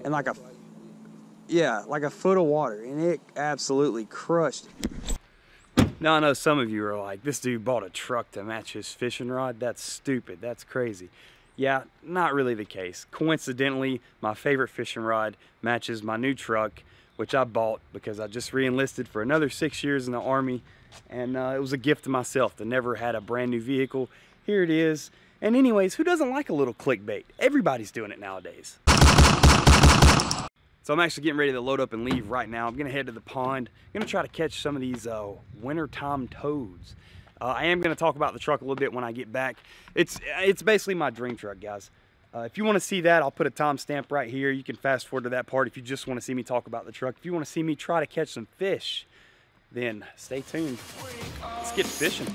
and like a, yeah, like a foot of water, and it absolutely crushed. Now I know some of you are like, this dude bought a truck to match his fishing rod. That's stupid, that's crazy. Yeah, not really the case. Coincidentally, my favorite fishing rod matches my new truck, which I bought because I just re-enlisted for another 6 years in the Army, and it was a gift to myself to never had a brand new vehicle. Here it is. And anyways, who doesn't like a little clickbait? Everybody's doing it nowadays. So I'm actually getting ready to load up and leave right now. I'm gonna head to the pond. I'm gonna try to catch some of these wintertime toads. I am gonna talk about the truck a little bit when I get back. It's basically my dream truck, guys. If you wanna see that, I'll put a timestamp right here. You can fast forward to that part if you just wanna see me talk about the truck. If you wanna see me try to catch some fish, then stay tuned. Let's get fishing.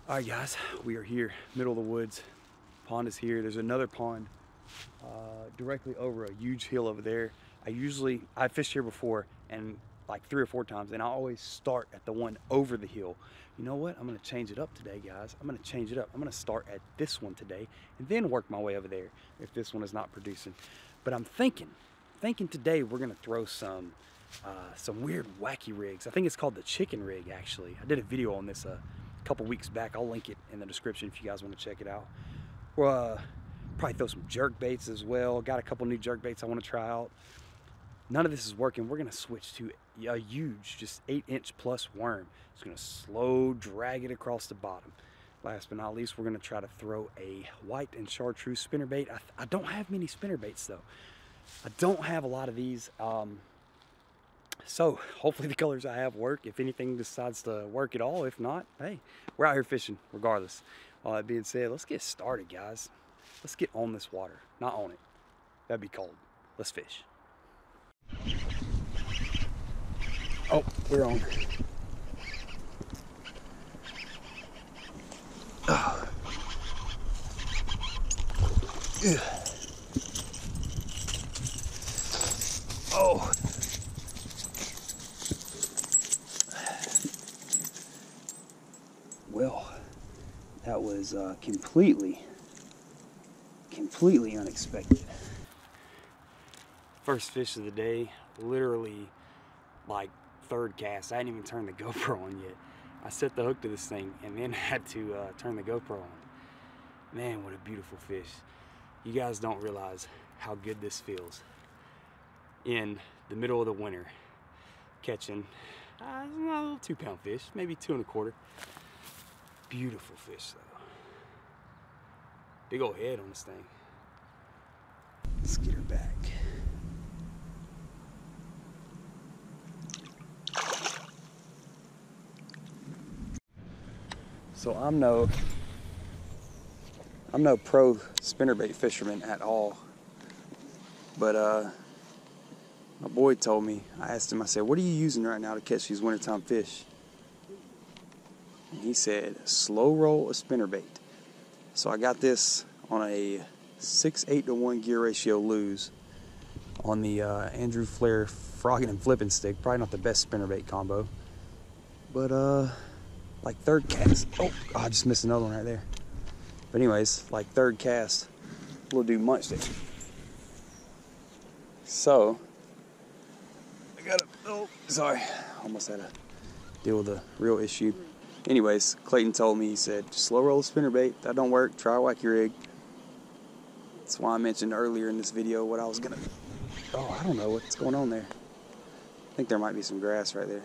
All right, guys, we are here, middle of the woods. Pond is here. There's another pond directly over a huge hill over there. I fished here before, and like 3 or 4 times, and I always start at the one over the hill. You know what? I'm gonna change it up today, guys. I'm gonna change it up. I'm gonna start at this one today, and then work my way over there if this one is not producing. But I'm thinking today we're gonna throw some weird wacky rigs. I think it's called the chicken rig, actually. I did a video on this a couple weeks back. I'll link it in the description if you guys want to check it out. We'll probably throw some jerk baits as well. Got a couple new jerk baits I want to try out. None of this is working. We're gonna switch to a huge, just 8-inch plus worm. It's gonna slow drag it across the bottom. Last but not least, we're gonna try to throw a white and chartreuse spinnerbait. I don't have many spinnerbaits though. I don't have a lot of these. So hopefully the colors I have work. If anything decides to work at all, if not, hey, we're out here fishing regardless. All that being said, let's get started, guys. Let's get on this water. Not on it. That'd be cold. Let's fish. Oh, we're on. Oh. Oh. Well, that was completely unexpected. First fish of the day, literally like 3rd cast. I hadn't even turned the GoPro on yet. I set the hook to this thing and then had to turn the GoPro on. Man, what a beautiful fish. You guys don't realize how good this feels. In the middle of the winter, catching a little 2-pound fish, maybe 2 1/4. Beautiful fish though. Big old head on this thing. Let's get her back. So I'm no pro spinnerbait fisherman at all, but my boy told me. I asked him, I said, what are you using right now to catch these wintertime fish? And he said, slow roll a spinnerbait. So I got this on a 6/8 to 1 gear ratio lose on the Andrew Flair frogging and flipping stick. Probably not the best spinnerbait combo, but like 3rd cast. Oh, I just missed another one right there. But anyways, like 3rd cast, little dude munched it. So I got sorry, almost had to deal with a real issue. Anyways, Clayton told me, he said, just slow roll a spinnerbait. That don't work, try a wacky rig. That's why I mentioned earlier in this video what I was gonna, I don't know what's going on there. I think there might be some grass right there.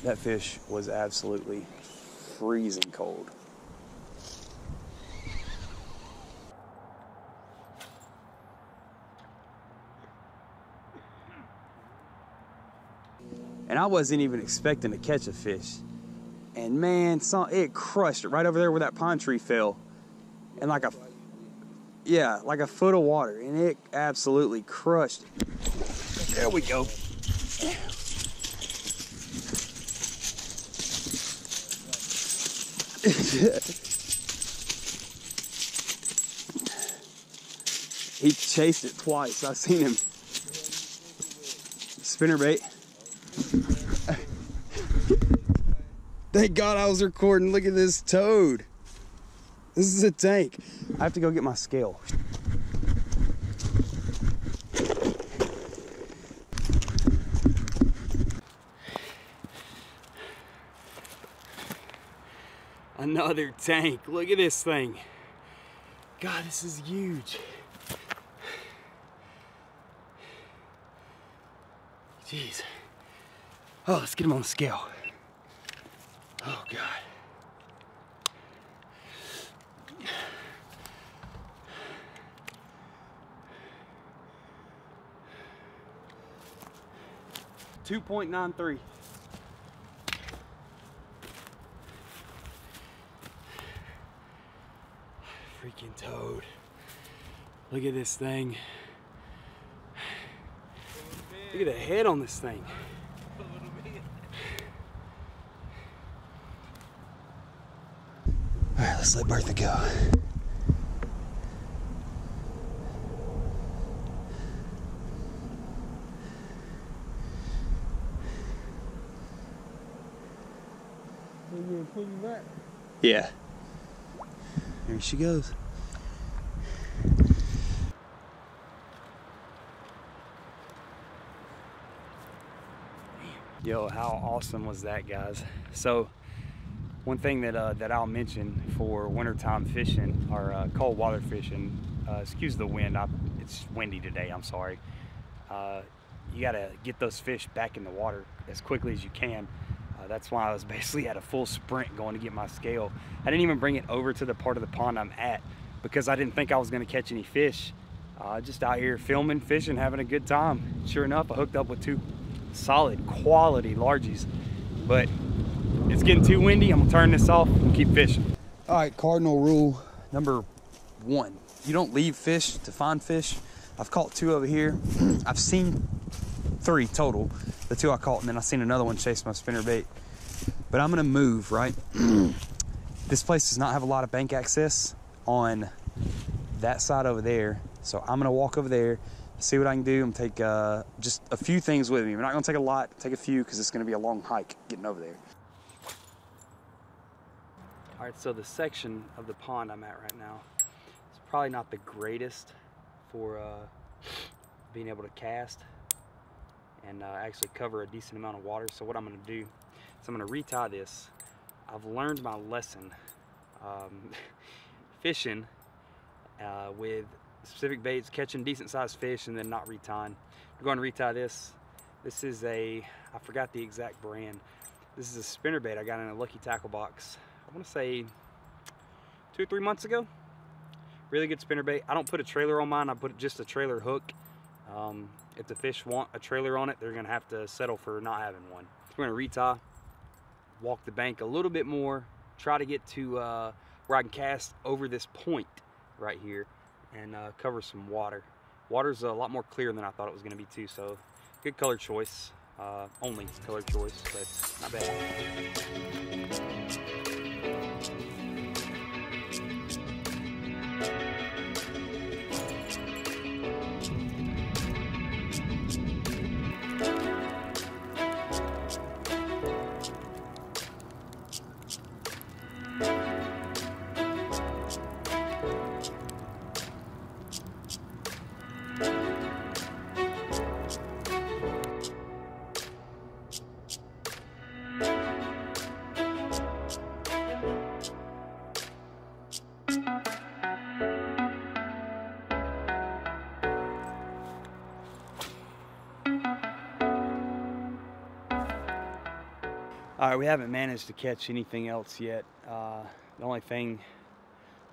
That fish was absolutely freezing cold. And I wasn't even expecting to catch a fish. And man, it crushed it right over there where that pine tree fell. And like a foot of water. And it absolutely crushed it. There we go. He chased it twice. I've seen him. Spinnerbait. Thank God I was recording. Look at this toad. This is a tank. I have to go get my scale. Another tank. Look at this thing. God, this is huge. Jeez. Oh, let's get him on the scale. Oh, God. $2.93. Freaking toad. Look at this thing. Look at the head on this thing. All right, let's let Bertha go. Are you gonna pull me back? Yeah. There she goes. Yo, how awesome was that, guys? So, one thing that that I'll mention for wintertime fishing or cold water fishing, excuse the wind, it's windy today, I'm sorry. You gotta get those fish back in the water as quickly as you can. That's why I was basically at a full sprint going to get my scale. I didn't even bring it over to the part of the pond I'm at because I didn't think I was gonna catch any fish. Just out here filming, fishing, having a good time. Sure enough, I hooked up with two solid quality largies, but it's getting too windy. I'm gonna turn this off and keep fishing. All right, cardinal rule number 1. You don't leave fish to find fish. I've caught 2 over here. I've seen 3 total. The 2 I caught, and then I seen another one chase my spinnerbait. But I'm gonna move, right? This place does not have a lot of bank access on that side over there. So I'm gonna walk over there, see what I can do. I'm gonna take just a few things with me. We're not gonna take a lot, take a few, because it's gonna be a long hike getting over there. All right, so the section of the pond I'm at right now is probably not the greatest for being able to cast and actually cover a decent amount of water. So what I'm gonna do is I'm gonna retie this. I've learned my lesson fishing with specific baits, catching decent sized fish and then not retying. I'm going to retie this. This is I forgot the exact brand. This is a spinnerbait I got in a Lucky Tackle box, I want to say 2 or 3 months ago. Really good spinnerbait. I don't put a trailer on mine, I put just a trailer hook. If the fish want a trailer on it, they're going to have to settle for not having one. We're going to retie, walk the bank a little bit more, try to get to where I can cast over this point right here and cover some water. Water's a lot more clear than I thought it was going to be too, so good color choice. Only color choice, but not bad. All right, we haven't managed to catch anything else yet. The only thing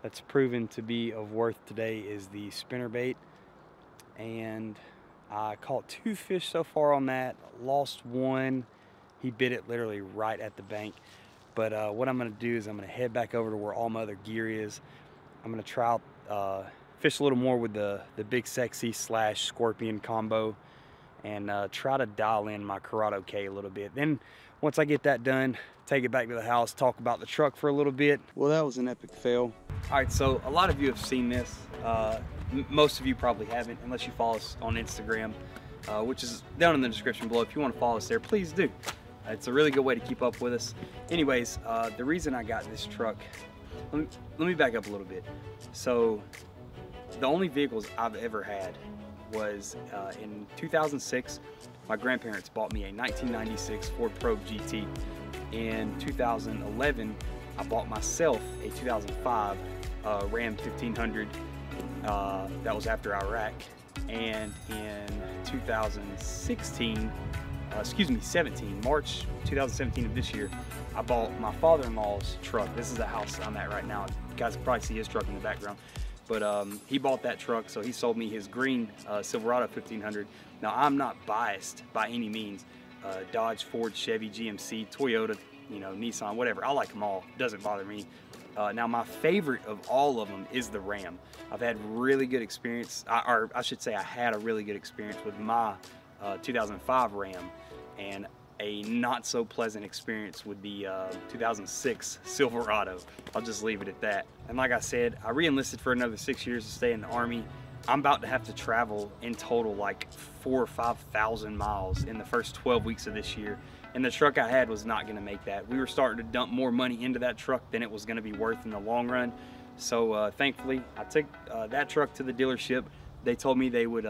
that's proven to be of worth today is the spinnerbait, and I caught 2 fish so far on that. Lost one. He bit it literally right at the bank. But what I'm gonna do is I'm gonna head back over to where all my other gear is. I'm gonna try fish a little more with the Big Sexy / Scorpion combo, and try to dial in my Corrado K a little bit. Then once I get that done, take it back to the house, talk about the truck for a little bit. Well, that was an epic fail. All right, so a lot of you have seen this. Most of you probably haven't, unless you follow us on Instagram, which is down in the description below. If you want to follow us there, please do. It's a really good way to keep up with us. Anyways, the reason I got this truck, let me back up a little bit. So the only vehicles I've ever had was in 2006, my grandparents bought me a 1996 Ford Probe GT. In 2011, I bought myself a 2005 Ram 1500. That was after Iraq. And in 2016, March 2017 of this year, I bought my father-in-law's truck. This is the house I'm at right now. You guys can probably see his truck in the background. But he bought that truck, so he sold me his green Silverado 1500. Now, I'm not biased by any means. Dodge, Ford, Chevy, GMC, Toyota, you know, Nissan, whatever. I like them all. Doesn't bother me. Now, my favorite of all of them is the Ram. I've had really good experience, or I should say I had a really good experience with my 2005 Ram, and a not so pleasant experience with the 2006 Silverado. I'll just leave it at that. And like I said, I re-enlisted for another 6 years to stay in the Army. I'm about to have to travel in total like 4,000 or 5,000 miles in the first 12 weeks of this year. And the truck I had was not gonna make that. We were starting to dump more money into that truck than it was gonna be worth in the long run. So thankfully, I took that truck to the dealership. They told me they would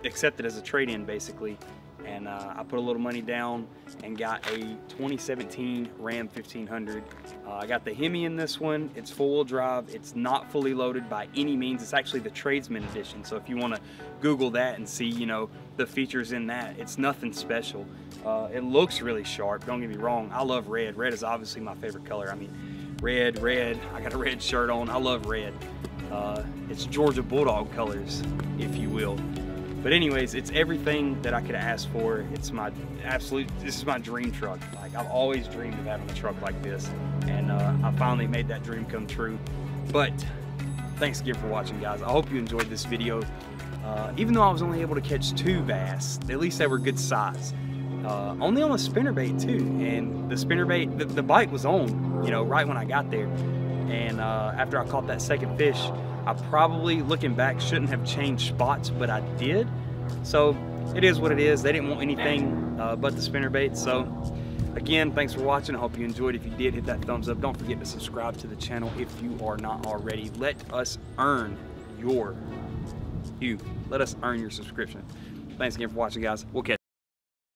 accept it as a trade-in basically. And I put a little money down and got a 2017 Ram 1500. I got the Hemi in this one. It's four-wheel drive. It's not fully loaded by any means. It's actually the Tradesman edition. So if you want to Google that and see, you know, the features in that, it's nothing special. It looks really sharp. Don't get me wrong. I love red. Red is obviously my favorite color. I mean, red. I got a red shirt on. I love red. It's Georgia Bulldog colors, if you will. But anyways, it's everything that I could ask for. It's my this is my dream truck. Like, I've always dreamed of having a truck like this, and I finally made that dream come true. But thanks again for watching, guys. I hope you enjoyed this video. Even though I was only able to catch 2 bass, at least they were good size. Only on a spinnerbait too, and the spinnerbait, the bite was on, you know, right when I got there. And after I caught that second fish, I probably, looking back, shouldn't have changed spots, but I did. So it is what it is. They didn't want anything but the spinnerbait. So again, thanks for watching. I hope you enjoyed. If you did, hit that thumbs up. Don't forget to subscribe to the channel if you are not already. Let us earn your subscription. Thanks again for watching, guys. We'll catch you.